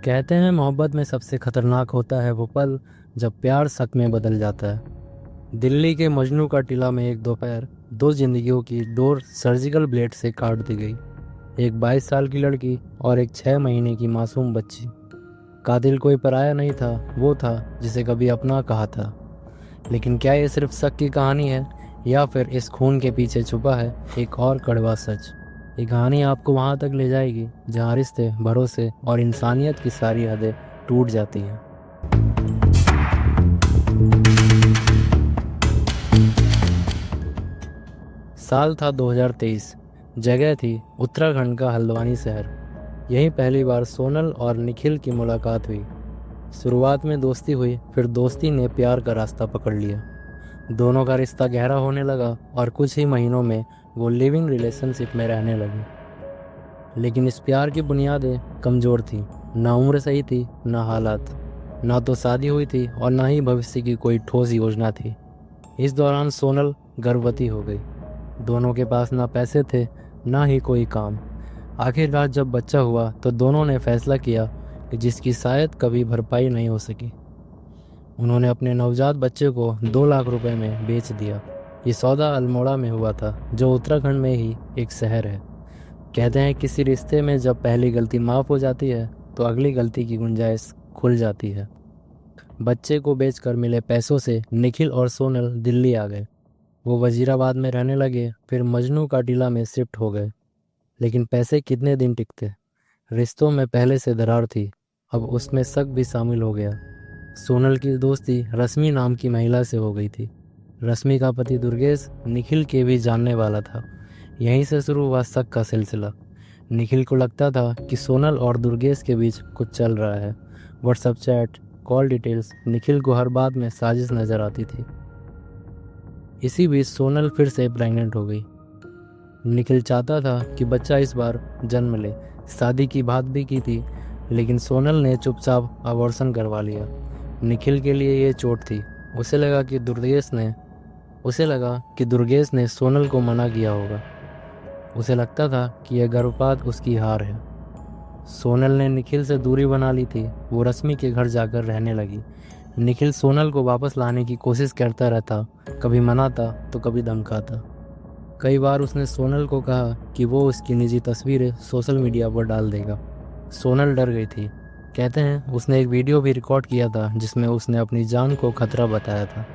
कहते हैं मोहब्बत में सबसे खतरनाक होता है वो पल जब प्यार शक में बदल जाता है। दिल्ली के मजनू का टीला में एक दोपहर दो जिंदगियों की डोर सर्जिकल ब्लेड से काट दी गई। एक 22 साल की लड़की और एक 6 महीने की मासूम बच्ची। कातिल कोई पराया नहीं था, वो था जिसे कभी अपना कहा था। लेकिन क्या ये सिर्फ शक की कहानी है या फिर इस खून के पीछे छुपा है एक और कड़वा सच। ये कहानी आपको वहाँ तक ले जाएगी जहाँ रिश्ते, भरोसे और इंसानियत की सारी हदें टूट जाती हैं। साल था 2023। जगह थी उत्तराखंड का हल्द्वानी शहर। यहीं पहली बार सोनल और निखिल की मुलाकात हुई। शुरुआत में दोस्ती हुई, फिर दोस्ती ने प्यार का रास्ता पकड़ लिया। दोनों का रिश्ता गहरा होने लगा और कुछ ही महीनों में वो लिविंग रिलेशनशिप में रहने लगे। लेकिन इस प्यार की बुनियादें कमज़ोर थी। ना उम्र सही थी, ना हालात। ना तो शादी हुई थी और ना ही भविष्य की कोई ठोस योजना थी। इस दौरान सोनल गर्भवती हो गई। दोनों के पास ना पैसे थे, ना ही कोई काम। आखिरकार जब बच्चा हुआ तो दोनों ने फैसला किया कि जिसकी शायद कभी भरपाई नहीं हो सकी। उन्होंने अपने नवजात बच्चे को 2 लाख रुपए में बेच दिया। ये सौदा अल्मोड़ा में हुआ था, जो उत्तराखंड में ही एक शहर है। कहते हैं किसी रिश्ते में जब पहली गलती माफ़ हो जाती है तो अगली गलती की गुंजाइश खुल जाती है। बच्चे को बेचकर मिले पैसों से निखिल और सोनल दिल्ली आ गए। वो वजीराबाद में रहने लगे, फिर मजनू का टीला में शिफ्ट हो गए। लेकिन पैसे कितने दिन टिकते। रिश्तों में पहले से दरार थी, अब उसमें शक भी शामिल हो गया। सोनल की दोस्ती रश्मि नाम की महिला से हो गई थी। रश्मि का पति दुर्गेश निखिल के भी जानने वाला था। यहीं से शुरू हुआ शक का सिलसिला। निखिल को लगता था कि सोनल और दुर्गेश के बीच कुछ चल रहा है। WhatsApp chat, call details, Nikhil को हर बात में साजिश नजर आती थी। इसी बीच सोनल फिर से प्रेग्नेंट हो गई। निखिल चाहता था कि बच्चा इस बार जन्म ले। शादी की बात भी की थी, लेकिन सोनल ने चुपचाप अबॉर्शन करवा लिया। निखिल के लिए ये चोट थी। उसे लगा कि दुर्गेश ने सोनल को मना किया होगा। उसे लगता था कि यह गर्भपात उसकी हार है। सोनल ने निखिल से दूरी बना ली थी। वो रश्मि के घर जाकर रहने लगी। निखिल सोनल को वापस लाने की कोशिश करता रहता, कभी मनाता तो कभी धमकाता। कई बार उसने सोनल को कहा कि वो उसकी निजी तस्वीरें सोशल मीडिया पर डाल देगा। सोनल डर गई थी। कहते हैं उसने एक वीडियो भी रिकॉर्ड किया था जिसमें उसने अपनी जान को खतरा बताया था।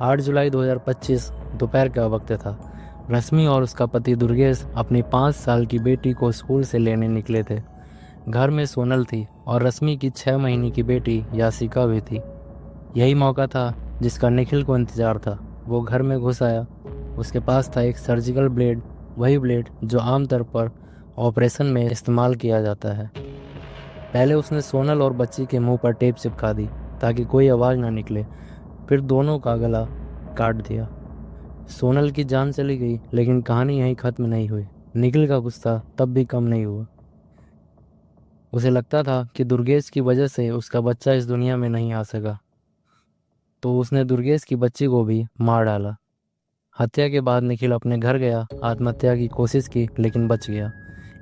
8 जुलाई 2025 दोपहर का वक्त था। रश्मि और उसका पति दुर्गेश अपनी 5 साल की बेटी को स्कूल से लेने निकले थे। घर में सोनल थी और रश्मि की 6 महीने की बेटी यासिका भी थी। यही मौका था जिसका निखिल को इंतजार था। वो घर में घुस आया। उसके पास था एक सर्जिकल ब्लेड, वही ब्लेड जो आमतौर पर ऑपरेशन में इस्तेमाल किया जाता है। पहले उसने सोनल और बच्ची के मुंह पर टेप चिपका दी ताकि कोई आवाज़ ना निकले, फिर दोनों का गला काट दिया। सोनल की जान चली गई, लेकिन कहानी यहीं ख़त्म नहीं हुई। निखिल का गुस्सा तब भी कम नहीं हुआ। उसे लगता था कि दुर्गेश की वजह से उसका बच्चा इस दुनिया में नहीं आ सका, तो उसने दुर्गेश की बच्ची को भी मार डाला। हत्या के बाद निखिल अपने घर गया, आत्महत्या की कोशिश की लेकिन बच गया।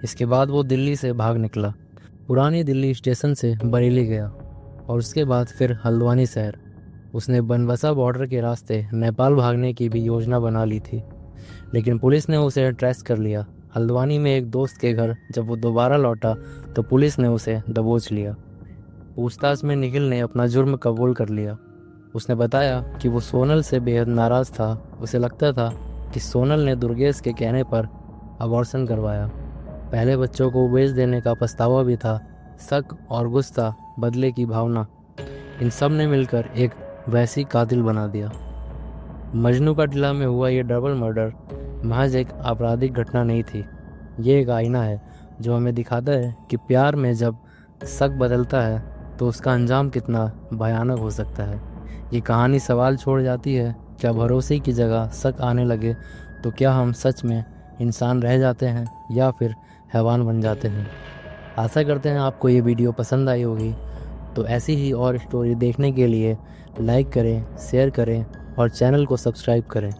इसके बाद वो दिल्ली से भाग निकला। पुरानी दिल्ली स्टेशन से बरेली गया और उसके बाद फिर हल्द्वानी शहर। उसने बनबसा बॉर्डर के रास्ते नेपाल भागने की भी योजना बना ली थी, लेकिन पुलिस ने उसे ट्रेस कर लिया। हल्द्वानी में एक दोस्त के घर जब वो दोबारा लौटा तो पुलिस ने उसे दबोच लिया। पूछताछ में निखिल ने अपना जुर्म कबूल कर लिया। उसने बताया कि वो सोनल से बेहद नाराज़ था। उसे लगता था कि सोनल ने दुर्गेश के कहने पर अबॉर्शन करवाया। पहले बच्चों को बेच देने का पछतावा भी था। शक और गुस्सा, बदले की भावना, इन सब ने मिलकर एक वैसी कातिल बना दिया। मजनू का टीला में हुआ ये डबल मर्डर महज एक आपराधिक घटना नहीं थी। ये एक आईना है जो हमें दिखाता है कि प्यार में जब शक बदलता है तो उसका अंजाम कितना भयानक हो सकता है। ये कहानी सवाल छोड़ जाती है, क्या भरोसे की जगह शक आने लगे तो क्या हम सच में इंसान रह जाते हैं या फिर हैवान बन जाते हैं। आशा करते हैं आपको ये वीडियो पसंद आई होगी। तो ऐसी ही और स्टोरी देखने के लिए लाइक करें, शेयर करें और चैनल को सब्सक्राइब करें।